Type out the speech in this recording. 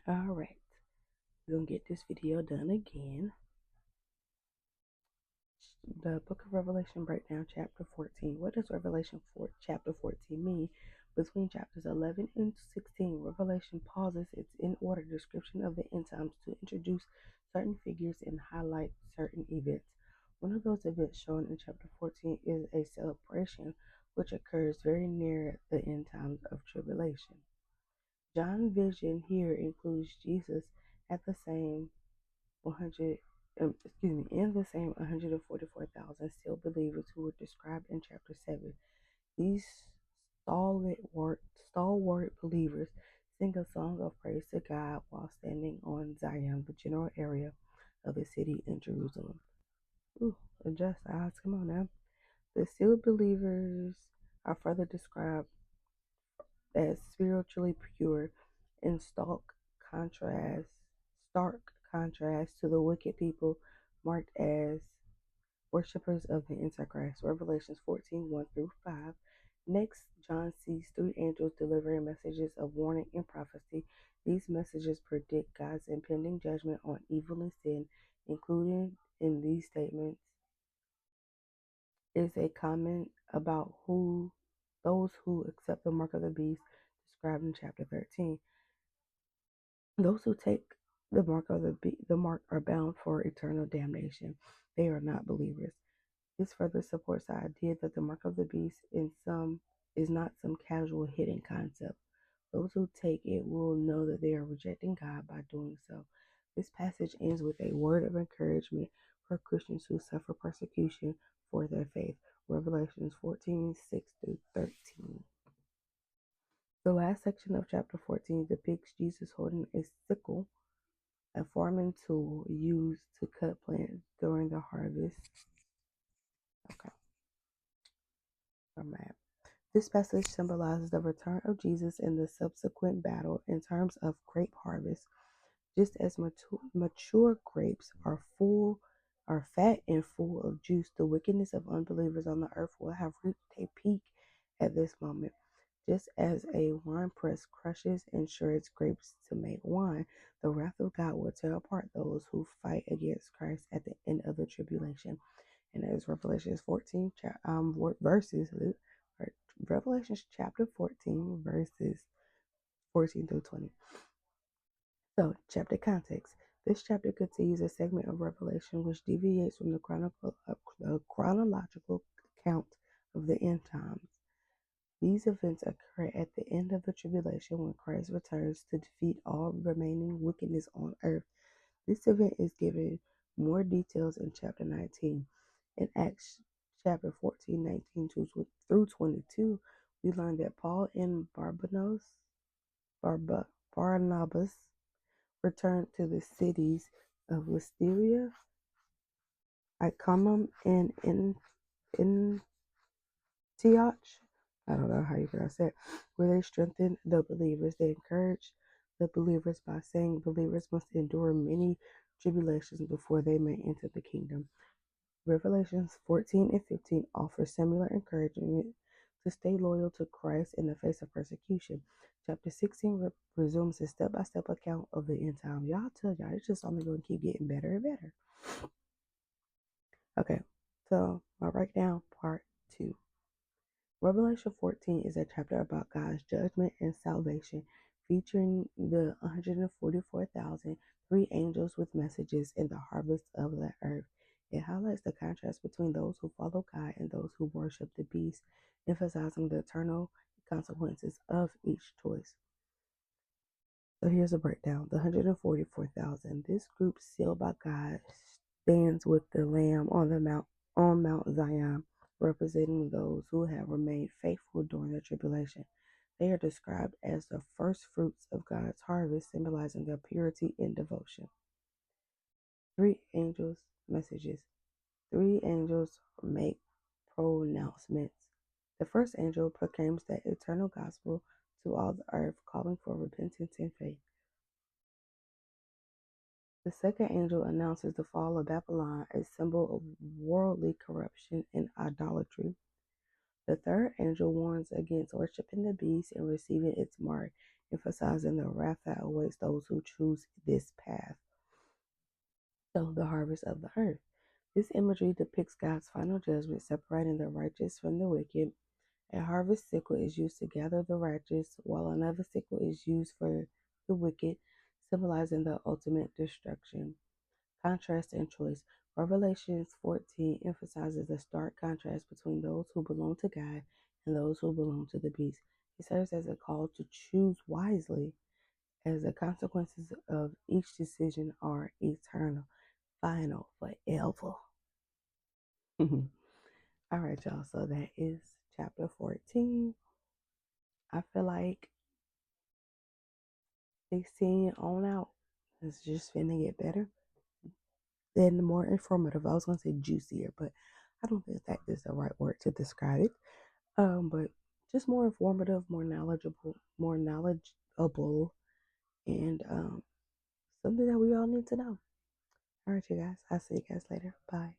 Alright, we're gonna get this video done again. The Book of Revelation breakdown, chapter 14. What does Revelation 4, chapter 14 mean? Between chapters 11 and 16, Revelation pauses its in order description of the end times to introduce certain figures and highlight certain events. One of those events shown in chapter 14 is a celebration which occurs very near the end times of tribulation. John's vision here includes Jesus at the same 100, in the same 144,000 still believers who were described in chapter 7. These stalwart believers sing a song of praise to God while standing on Zion, the general area of the city in Jerusalem. Ooh, adjust eyes, come on now. The still believers are further described as spiritually pure in contrast, stark contrast to the wicked people marked as worshippers of the Antichrist. Revelations 14 1 through 5. Next, John sees three angels delivering messages of warning and prophecy. These messages predict God's impending judgment on evil and sin. Included in these statements is a comment about those who accept the mark of the beast described in chapter 13. Those who take the mark are bound for eternal damnation. They are not believers. This further supports the idea that the mark of the beast is not some casual hidden concept. Those who take it will know that they are rejecting God by doing so. This passage ends with a word of encouragement for Christians who suffer persecution for their faith. Revelations 14 6 through 13. The last section of chapter 14 depicts Jesus holding a sickle, a farming tool used to cut plants during the harvest. Okay, I'm mad. This passage symbolizes the return of Jesus and the subsequent battle in terms of grape harvest. Just as mature grapes are fat and full of juice, the wickedness of unbelievers on the earth will have reached a peak at this moment. Just as a wine press crushes and shreds grapes to make wine, the wrath of God will tear apart those who fight against Christ at the end of the tribulation. And as Revelations 14 verses, Revelations chapter 14 verses 14 through 20. So, chapter context. This chapter continues a segment of Revelation which deviates from the chronological account of the end times. These events occur at the end of the tribulation when Christ returns to defeat all remaining wickedness on earth. This event is given more details in chapter 19. In Acts chapter 14, 19 through 22, we learn that Paul and Barnabas returned to the cities of Lystra, Iconium, and Antioch. I don't know how you pronounce that, where they strengthened the believers. They encouraged the believers by saying believers must endure many tribulations before they may enter the kingdom. Revelations 14 and 15 offer similar encouragement to stay loyal to Christ in the face of persecution. Chapter 16 resumes a step-by-step account of the end time. Y'all tell y'all, it's just only going to keep getting better and better. Okay, so my breakdown part 2. Revelation 14 is a chapter about God's judgment and salvation, featuring the 144,000, three angels with messages, in the harvest of the earth. It highlights the contrast between those who follow God and those who worship the beast, emphasizing the eternal consequences of each choice. So here's a breakdown. The 144,000. This group sealed by God stands with the Lamb on Mount Zion, representing those who have remained faithful during the tribulation. They are described as the first fruits of God's harvest, symbolizing their purity and devotion. Three angels' messages. Three angels make pronouncements. The first angel proclaims the eternal gospel to all the earth, calling for repentance and faith. The second angel announces the fall of Babylon, a symbol of worldly corruption and idolatry. The third angel warns against worshiping the beast and receiving its mark, emphasizing the wrath that awaits those who choose this path. So, the harvest of the earth. This imagery depicts God's final judgment, separating the righteous from the wicked. A harvest sickle is used to gather the righteous, while another sickle is used for the wicked, symbolizing the ultimate destruction. Contrast and choice. Revelations 14 emphasizes the stark contrast between those who belong to God and those who belong to the beast. It serves as a call to choose wisely, as the consequences of each decision are eternal, final, forever. All right, y'all. So that is chapter 14. I feel like 16 on out is just finna get better. Then more informative. I was gonna say juicier, but I don't think that is the right word to describe it. But just more informative, more knowledgeable, and something that we all need to know. All right, you guys. I'll see you guys later. Bye.